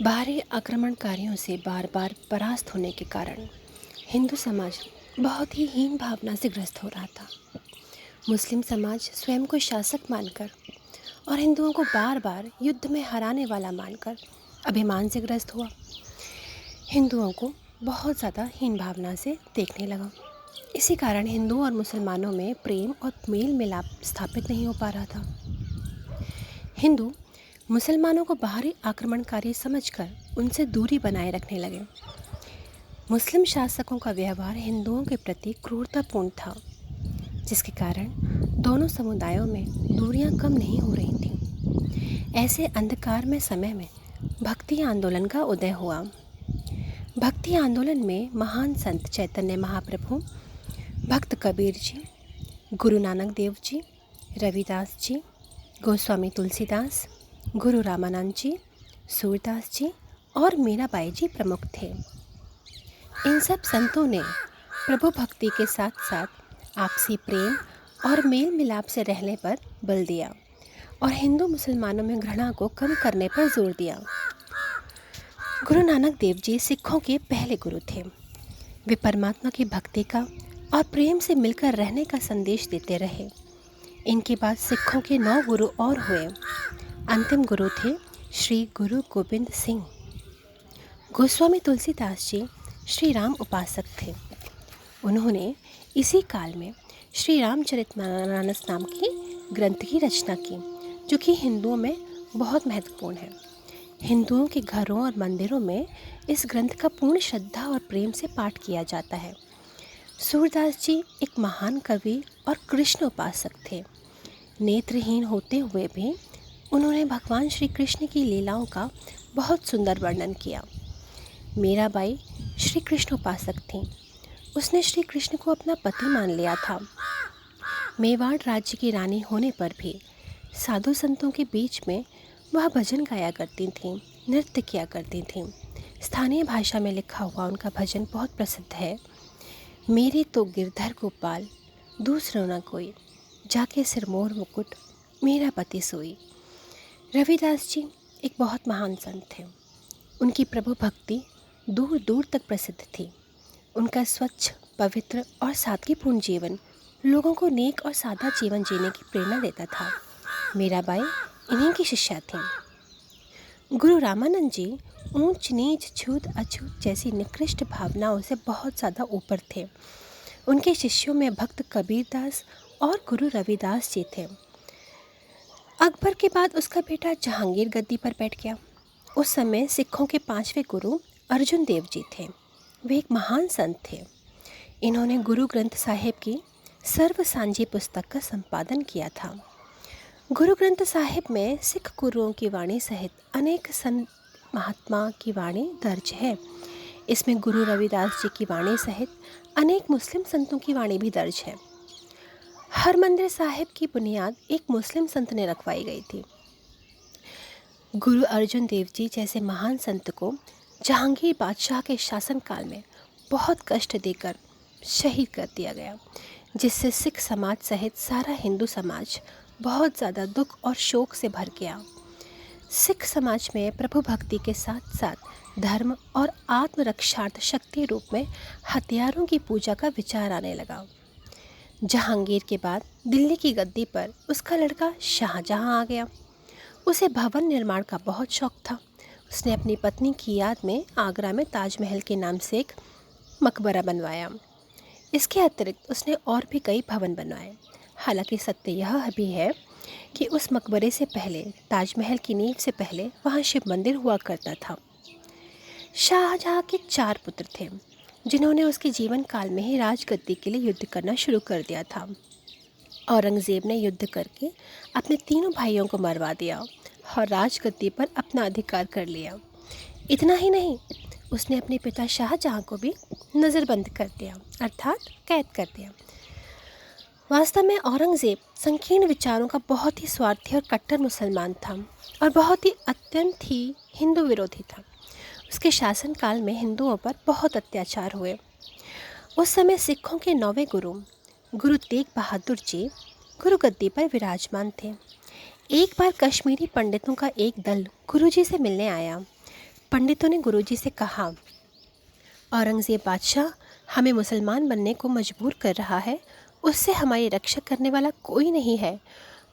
बाहरी आक्रमणकारियों से बार बार परास्त होने के कारण हिंदू समाज बहुत ही हीन भावना से ग्रस्त हो रहा था। मुस्लिम समाज स्वयं को शासक मानकर और हिंदुओं को बार बार युद्ध में हराने वाला मानकर अभिमान से ग्रस्त हुआ। हिंदुओं को बहुत ज़्यादा हीन भावना से देखने लगा। इसी कारण हिंदुओं और मुसलमानों में प्रेम और मेल मिलाप स्थापित नहीं हो पा रहा था। हिंदू मुसलमानों को बाहरी आक्रमणकारी समझकर उनसे दूरी बनाए रखने लगे। मुस्लिम शासकों का व्यवहार हिंदुओं के प्रति क्रूरतापूर्ण था, जिसके कारण दोनों समुदायों में दूरियां कम नहीं हो रही थीं। ऐसे अंधकार में समय में भक्ति आंदोलन का उदय हुआ। भक्ति आंदोलन में महान संत चैतन्य महाप्रभु, भक्त कबीर जी, गुरु नानक देव जी, रविदास जी, गोस्वामी तुलसीदास, गुरु रामानंद जी, सूरदास जी और मीराबाई जी प्रमुख थे। इन सब संतों ने प्रभु भक्ति के साथ साथ आपसी प्रेम और मेल मिलाप से रहने पर बल दिया और हिंदू मुसलमानों में घृणा को कम करने पर जोर दिया। गुरु नानक देव जी सिखों के पहले गुरु थे। वे परमात्मा की भक्ति का और प्रेम से मिलकर रहने का संदेश देते रहे। इनके बाद सिखों के 9 गुरु और हुए। अंतिम गुरु थे श्री गुरु गोबिंद सिंह। गोस्वामी तुलसीदास जी श्री राम उपासक थे। उन्होंने इसी काल में श्री रामचरितमानस नाम की ग्रंथ की रचना की, जो कि हिंदुओं में बहुत महत्वपूर्ण है। हिंदुओं के घरों और मंदिरों में इस ग्रंथ का पूर्ण श्रद्धा और प्रेम से पाठ किया जाता है। सूरदास जी एक महान कवि और कृष्ण उपासक थे। नेत्रहीन होते हुए भी उन्होंने भगवान श्री कृष्ण की लीलाओं का बहुत सुंदर वर्णन किया। मीराबाई श्री कृष्ण उपासक थीं। उसने श्री कृष्ण को अपना पति मान लिया था। मेवाड़ राज्य की रानी होने पर भी साधु संतों के बीच में वह भजन गाया करती थीं, नृत्य किया करती थीं। स्थानीय भाषा में लिखा हुआ उनका भजन बहुत प्रसिद्ध है। मेरे तो गिरधर गोपाल दूसरों न कोई, जाके सिरमौर मुकुट मेरा पति सोई। रविदास जी एक बहुत महान संत थे। उनकी प्रभु भक्ति दूर दूर तक प्रसिद्ध थी। उनका स्वच्छ, पवित्र और सादगीपूर्ण जीवन लोगों को नेक और सादा जीवन जीने की प्रेरणा देता था। मीराबाई इन्हीं की शिष्या थीं। गुरु रामानंद जी ऊंच नीच, छूत अछूत जैसी निकृष्ट भावनाओं से बहुत ज़्यादा ऊपर थे। उनके शिष्यों में भक्त कबीरदास और गुरु रविदास जी थे। अकबर के बाद उसका बेटा जहांगीर गद्दी पर बैठ गया। उस समय सिखों के 5वें गुरु अर्जुन देव जी थे। वे एक महान संत थे। इन्होंने गुरु ग्रंथ साहिब की सर्व सांझी पुस्तक का संपादन किया था। गुरु ग्रंथ साहिब में सिख गुरुओं की वाणी सहित अनेक संत महात्मा की वाणी दर्ज है। इसमें गुरु रविदास जी की वाणी सहित अनेक मुस्लिम संतों की वाणी भी दर्ज है। हरमंदिर साहिब की बुनियाद एक मुस्लिम संत ने रखवाई गई थी। गुरु अर्जुन देव जी जैसे महान संत को जहांगीर बादशाह के शासनकाल में बहुत कष्ट देकर शहीद कर दिया गया, जिससे सिख समाज सहित सारा हिंदू समाज बहुत ज़्यादा दुख और शोक से भर गया। सिख समाज में प्रभु भक्ति के साथ साथ धर्म और आत्मरक्षार्थ शक्ति रूप में हथियारों की पूजा का विचार आने लगा। जहांगीर के बाद दिल्ली की गद्दी पर उसका लड़का शाहजहां आ गया। उसे भवन निर्माण का बहुत शौक था। उसने अपनी पत्नी की याद में आगरा में ताजमहल के नाम से एक मकबरा बनवाया। इसके अतिरिक्त उसने और भी कई भवन बनवाए। हालांकि सत्य यह भी है कि उस मकबरे से पहले, ताजमहल की नींव से पहले वहाँ शिव मंदिर हुआ करता था। शाहजहां के 4 पुत्र थे, जिन्होंने उसके जीवन काल में ही राजगद्दी के लिए युद्ध करना शुरू कर दिया था। औरंगज़ेब ने युद्ध करके अपने तीनों भाइयों को मरवा दिया और राजगद्दी पर अपना अधिकार कर लिया। इतना ही नहीं, उसने अपने पिता शाहजहां को भी नज़रबंद कर दिया, अर्थात कैद कर दिया। वास्तव में औरंगज़ेब संकीर्ण विचारों का बहुत ही स्वार्थी और कट्टर मुसलमान था और बहुत ही अत्यंत ही हिंदू विरोधी था। उसके शासनकाल में हिंदुओं पर बहुत अत्याचार हुए। उस समय सिखों के 9वें गुरु गुरु तेग बहादुर जी गुरुगद्दी पर विराजमान थे। एक बार कश्मीरी पंडितों का एक दल गुरुजी से मिलने आया। पंडितों ने गुरुजी से कहा, औरंगज़ेब बादशाह हमें मुसलमान बनने को मजबूर कर रहा है, उससे हमारी रक्षा करने वाला कोई नहीं है।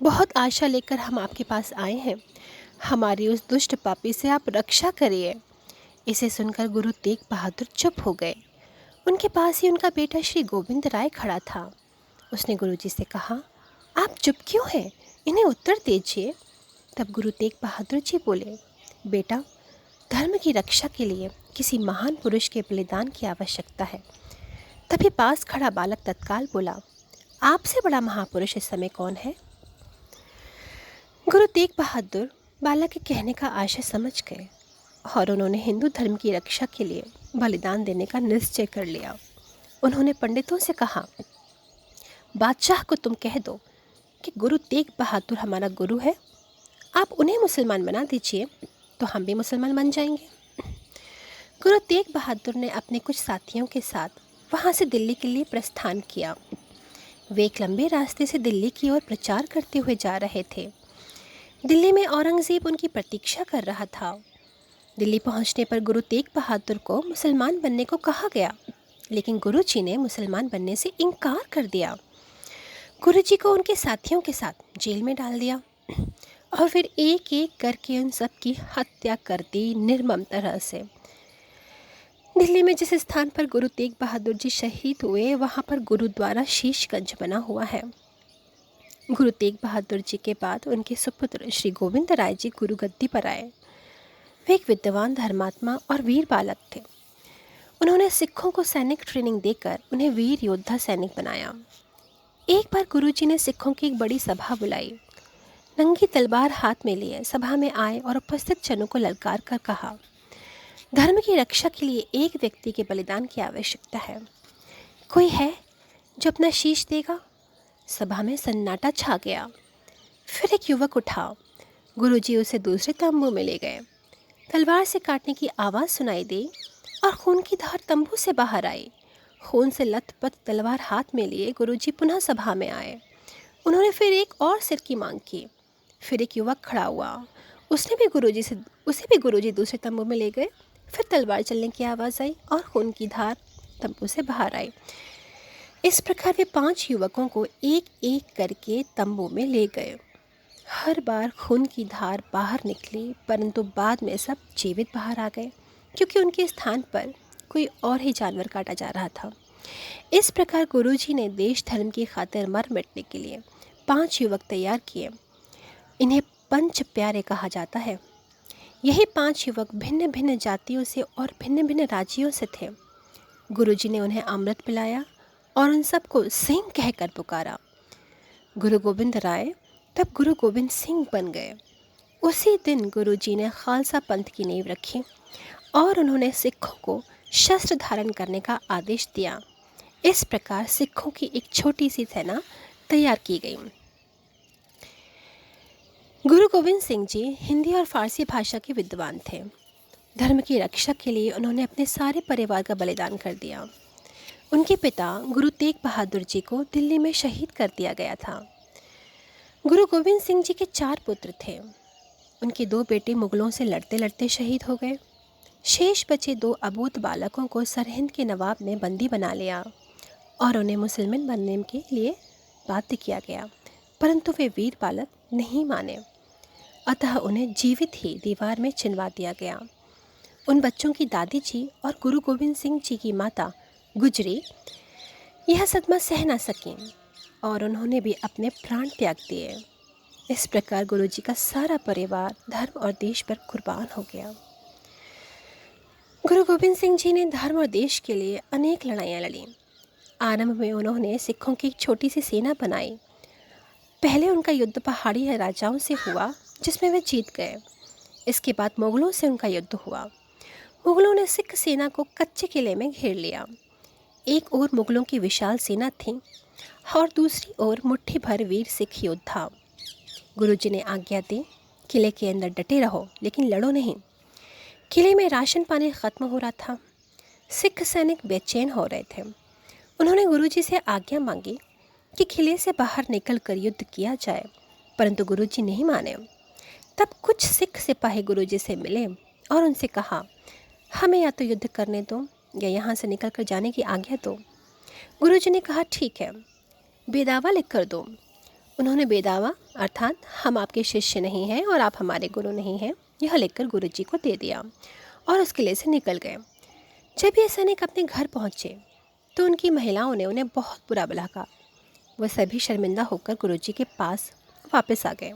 बहुत आशा लेकर हम आपके पास आए हैं, हमारी उस दुष्ट पापी से आप रक्षा करिए। इसे सुनकर गुरु तेग बहादुर चुप हो गए। उनके पास ही उनका बेटा श्री गोविंद राय खड़ा था। उसने गुरुजी से कहा, आप चुप क्यों हैं? इन्हें उत्तर दीजिए। तब गुरु तेग बहादुर जी बोले, बेटा, धर्म की रक्षा के लिए किसी महान पुरुष के बलिदान की आवश्यकता है। तभी पास खड़ा बालक तत्काल बोला, आपसे बड़ा महापुरुष इस समय कौन है? गुरु तेग बहादुर बालक के कहने का आशय समझ गए और उन्होंने हिंदू धर्म की रक्षा के लिए बलिदान देने का निश्चय कर लिया। उन्होंने पंडितों से कहा, बादशाह को तुम कह दो कि गुरु तेग बहादुर हमारा गुरु है, आप उन्हें मुसलमान बना दीजिए तो हम भी मुसलमान बन जाएंगे। गुरु तेग बहादुर ने अपने कुछ साथियों के साथ वहाँ से दिल्ली के लिए प्रस्थान किया। वे एक लंबे रास्ते से दिल्ली की ओर प्रचार करते हुए जा रहे थे। दिल्ली में औरंगज़ेब उनकी प्रतीक्षा कर रहा था। दिल्ली पहुंचने पर गुरु तेग बहादुर को मुसलमान बनने को कहा गया, लेकिन गुरुजी ने मुसलमान बनने से इनकार कर दिया। गुरुजी को उनके साथियों के साथ जेल में डाल दिया और फिर एक एक करके उन सब की हत्या कर दी निर्मम तरह से। दिल्ली में जिस स्थान पर गुरु तेग बहादुर जी शहीद हुए, वहाँ पर गुरुद्वारा शीशगंज बना हुआ है। गुरु तेग बहादुर जी के बाद उनके सुपुत्र श्री गोविंद राय जी गुरु गद्दी पर आए। वे एक विद्वान, धर्मात्मा और वीर बालक थे। उन्होंने सिखों को सैनिक ट्रेनिंग देकर उन्हें वीर योद्धा सैनिक बनाया। एक बार गुरुजी ने सिखों की एक बड़ी सभा बुलाई। नंगी तलवार हाथ में लिए सभा में आए और उपस्थित जनों को ललकार कर कहा, धर्म की रक्षा के लिए एक व्यक्ति के बलिदान की आवश्यकता है। कोई है जो अपना शीश देगा? सभा में सन्नाटा छा गया। फिर एक युवक उठा। गुरुजी उसे दूसरे तंबू में ले गए। तलवार से काटने की आवाज़ सुनाई दी और खून की धार तंबू से बाहर आई। खून से लथपथ तलवार हाथ में लिए गुरुजी पुनः सभा में आए। उन्होंने फिर एक और सिर की मांग की। फिर एक युवक खड़ा हुआ। उसे भी गुरुजी दूसरे तंबू में ले गए। फिर तलवार चलने की आवाज़ आई और खून की धार तंबू से बाहर आई। इस प्रकार वे 5 युवकों को एक एक करके तंबू में ले गए। हर बार खून की धार बाहर निकली, परंतु बाद में सब जीवित बाहर आ गए, क्योंकि उनके स्थान पर कोई और ही जानवर काटा जा रहा था। इस प्रकार गुरुजी ने देश धर्म की खातिर मर मिटने के लिए 5 युवक तैयार किए। इन्हें पंच प्यारे कहा जाता है। यही 5 युवक भिन्न भिन्न जातियों से और भिन्न भिन्न राज्यों से थे। गुरुजी ने उन्हें अमृत पिलाया और उन सबको सिंह कहकर पुकारा। गुरु गोविंद राय तब गुरु गोविंद सिंह बन गए। उसी दिन गुरुजी ने खालसा पंथ की नींव रखी और उन्होंने सिखों को शस्त्र धारण करने का आदेश दिया। इस प्रकार सिखों की एक छोटी सी सेना तैयार की गई। गुरु गोविंद सिंह जी हिंदी और फारसी भाषा के विद्वान थे। धर्म की रक्षा के लिए उन्होंने अपने सारे परिवार का बलिदान कर दिया। उनके पिता गुरु तेग बहादुर जी को दिल्ली में शहीद कर दिया गया था। गुरु गोविंद सिंह जी के 4 पुत्र थे। उनके 2 बेटे मुगलों से लड़ते लड़ते शहीद हो गए। शेष बचे 2 अबूत बालकों को सरहिंद के नवाब ने बंदी बना लिया और उन्हें मुसलमान बनने के लिए बाध्य किया गया, परंतु वे वीर बालक नहीं माने। अतः उन्हें जीवित ही दीवार में चिनवा दिया गया। उन बच्चों की दादी जी और गुरु गोविंद सिंह जी की माता गुजरी यह सदमा सह न सकीं और उन्होंने भी अपने प्राण त्याग दिए। इस प्रकार गुरुजी का सारा परिवार धर्म और देश पर कुर्बान हो गया। गुरु गोविंद सिंह जी ने धर्म और देश के लिए अनेक लड़ाइयाँ लड़ी। आरंभ में उन्होंने सिखों की एक छोटी सी सेना बनाई। पहले उनका युद्ध पहाड़ी राजाओं से हुआ, जिसमें वे जीत गए। इसके बाद मुगलों से उनका युद्ध हुआ। मुगलों ने सिख सेना को कच्चे किले में घेर लिया। एक ओर मुगलों की विशाल सेना थी और दूसरी ओर मुट्ठी भर वीर सिख योद्धा। गुरुजी ने आज्ञा दी, किले के अंदर डटे रहो, लेकिन लड़ो नहीं। किले में राशन पानी खत्म हो रहा था। सिख सैनिक बेचैन हो रहे थे। उन्होंने गुरुजी से आज्ञा मांगी कि किले से बाहर निकलकर युद्ध किया जाए, परंतु गुरुजी नहीं माने। तब कुछ सिख सिपाही गुरुजी से मिले और उनसे कहा, हमें या तो युद्ध करने दो या यहाँ से निकल कर जाने की आज्ञा दो। गुरुजी ने कहा, ठीक है, बेदावा लिख कर दो। उन्होंने बेदावा अर्थात हम आपके शिष्य नहीं हैं और आप हमारे गुरु नहीं हैं, यह लिखकर गुरुजी को दे दिया और उस किले से निकल गए। जब ये सैनिक अपने घर पहुँचे तो उनकी महिलाओं ने उन्हें बहुत बुरा भला कहा। वह सभी शर्मिंदा होकर गुरुजी के पास वापस आ गए।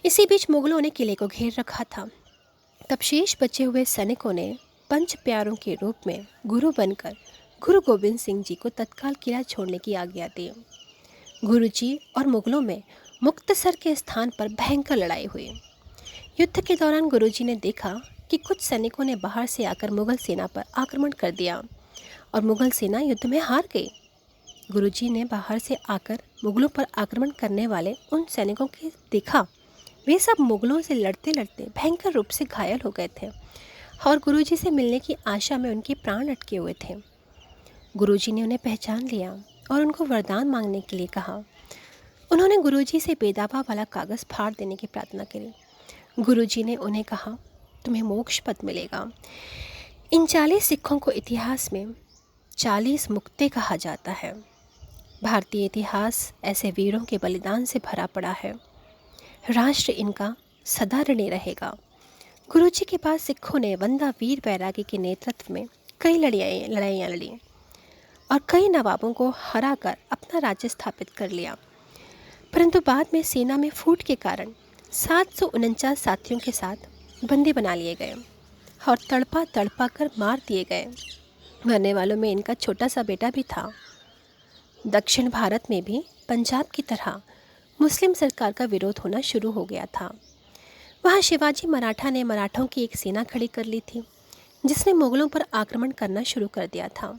इसी बीच मुगलों ने किले को घेर रखा था। तब शेष बचे हुए सैनिकों ने पंच प्यारों के रूप में गुरु बनकर गुरु गोविंद सिंह जी को तत्काल किला छोड़ने की आज्ञा दी। गुरुजी और मुगलों में मुक्तसर के स्थान पर भयंकर लड़ाई हुई। युद्ध के दौरान गुरुजी ने देखा कि कुछ सैनिकों ने बाहर से आकर मुगल सेना पर आक्रमण कर दिया और मुगल सेना युद्ध में हार गई। गुरुजी ने बाहर से आकर मुगलों पर आक्रमण करने वाले उन सैनिकों को देखा। वे सब मुगलों से लड़ते लड़ते भयंकर रूप से घायल हो गए थे और गुरुजी से मिलने की आशा में उनके प्राण अटके हुए थे। गुरुजी ने उन्हें पहचान लिया और उनको वरदान मांगने के लिए कहा। उन्होंने गुरुजी से बेदावा वाला कागज़ फाड़ देने की प्रार्थना करी। गुरुजी ने उन्हें कहा, तुम्हें मोक्ष पद मिलेगा। इन 40 सिखों को इतिहास में 40 मुक्ते कहा जाता है। भारतीय इतिहास ऐसे वीरों के बलिदान से भरा पड़ा है। राष्ट्र इनका सदा ऋणी रहेगा। गुरुजी के पास सिखों ने वंदा वीर बैरागी के नेतृत्व में कई लड़ाइयाँ लड़ी और कई नवाबों को हराकर अपना राज्य स्थापित कर लिया, परंतु बाद में सेना में फूट के कारण 749 साथियों के साथ बंदी बना लिए गए और तड़पा कर मार दिए गए। मरने वालों में इनका छोटा सा बेटा भी था। दक्षिण भारत में भी पंजाब की तरह मुस्लिम सरकार का विरोध होना शुरू हो गया था। वहाँ शिवाजी मराठा ने मराठों की एक सेना खड़ी कर ली थी जिसने मुगलों पर आक्रमण करना शुरू कर दिया था।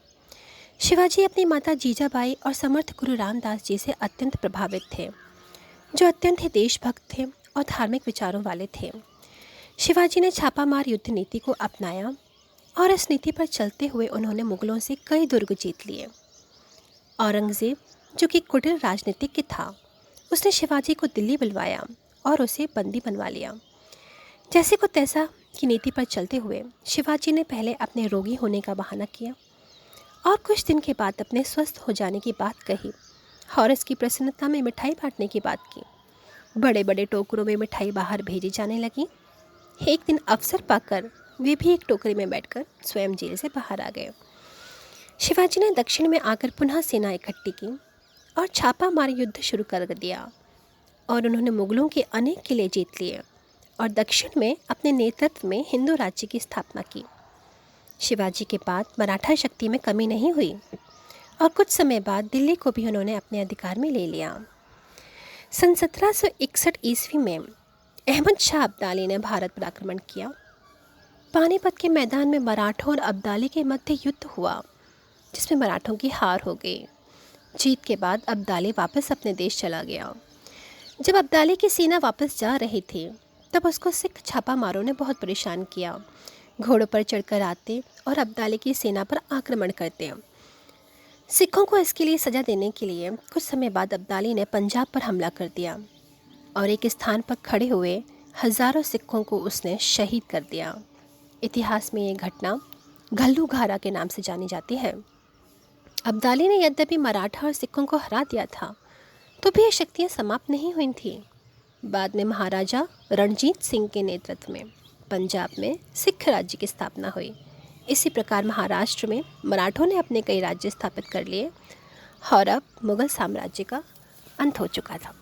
शिवाजी अपनी माता जीजाबाई और समर्थ गुरु रामदास जी से अत्यंत प्रभावित थे, जो अत्यंत ही देशभक्त थे और धार्मिक विचारों वाले थे। शिवाजी ने छापामार युद्ध नीति को अपनाया और इस नीति पर चलते हुए उन्होंने मुगलों से कई दुर्ग जीत लिए। औरंगज़ेब, जो कि कुटिल राजनीतिज्ञ था, उसने शिवाजी को दिल्ली बुलवाया और उसे बंदी बनवा लिया। जैसे को तैसा की नीति पर चलते हुए शिवाजी ने पहले अपने रोगी होने का बहाना किया और कुछ दिन के बाद अपने स्वस्थ हो जाने की बात कही और इसकी प्रसन्नता में मिठाई बांटने की बात की। बड़े बड़े टोकरों में मिठाई बाहर भेजी जाने लगी। एक दिन अवसर पाकर वे भी एक टोकरी में बैठकर स्वयं जेल से बाहर आ गए। शिवाजी ने दक्षिण में आकर पुनः सेना इकट्ठी की और छापा मार युद्ध शुरू कर दिया और उन्होंने मुगलों के अनेक किले जीत लिए और दक्षिण में अपने नेतृत्व में हिंदू राज्य की स्थापना की। शिवाजी के बाद मराठा शक्ति में कमी नहीं हुई और कुछ समय बाद दिल्ली को भी उन्होंने अपने अधिकार में ले लिया। सन 1761 ईस्वी में अहमद शाह अब्दाली ने भारत पर आक्रमण किया। पानीपत के मैदान में मराठों और अब्दाली के मध्य युद्ध हुआ, जिसमें मराठों की हार हो गई। जीत के बाद अब्दाली वापस अपने देश चला गया। जब अब्दाली की सेना वापस जा रही थी तब उसको सिख छापामारों ने बहुत परेशान किया। घोड़ों पर चढ़कर आते और अब्दाली की सेना पर आक्रमण करते। सिखों को इसके लिए सज़ा देने के लिए कुछ समय बाद अब्दाली ने पंजाब पर हमला कर दिया और एक स्थान पर खड़े हुए हज़ारों सिखों को उसने शहीद कर दिया। इतिहास में ये घटना घल्लू घारा के नाम से जानी जाती है। अब्दाली ने यद्यपि मराठा और सिखों को हरा दिया था तो भी ये शक्तियाँ समाप्त नहीं हुई थीं। बाद में महाराजा रणजीत सिंह के नेतृत्व में पंजाब में सिख राज्य की स्थापना हुई। इसी प्रकार महाराष्ट्र में मराठों ने अपने कई राज्य स्थापित कर लिए और अब मुगल साम्राज्य का अंत हो चुका था।